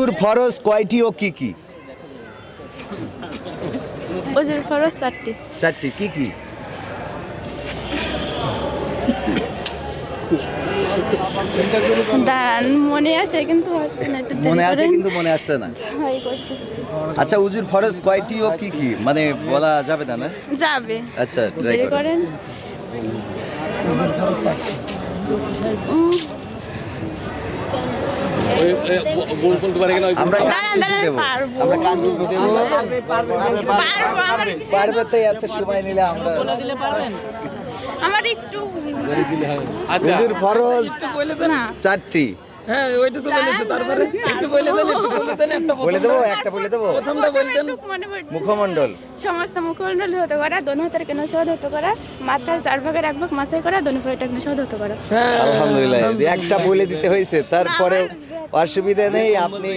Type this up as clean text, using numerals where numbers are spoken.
উজুর ফরজ কয়টি ও কি কি? ওজুর ফরজ 4টি। 4টি কি কি? দাঁড়ান, মনে আছে কিন্তু হচ্ছে না, একটু দেরি মনে আছে করেন। কিন্তু মনে আসছে না। হয় করতেছি। আচ্ছা, উজুর ফরজ কয়টি ও কি কি মানে বলা যাবে না না? যাবে, আচ্ছা, ট্রাই দেরি করেন। করেন। আমরা দাঁড়ান, দাঁড়ান, পারবো। আমরা কাঞ্চুপি দেব। পারবো, পারবে তো, এত সময় নিলে আমরা। আমার একটু উজুর ফরজ না 4টি। হ্যাঁ ওইটা তো বলেছে, তারপরে একটু বলে দেন, একটু বলে দেন, একটা বলে দেবো, একটা বলে দেবো। প্রথমটা বলতেন। মনে পড়ছে। মুখমণ্ডল। সমস্ত মুখমণ্ডল ধৌত করা, দোনো হাতের কেন সহ ধৌত করা, মাথার 4 ভাগের 1 ভাগ মাসাই করা, দোনো পায়ের কেন সহ ধৌত করা। হ্যাঁ আলহামদুলিল্লাহ, একটা বলে দিতে হয়েছে, তারপরে অসুবিধা নেই। আপনি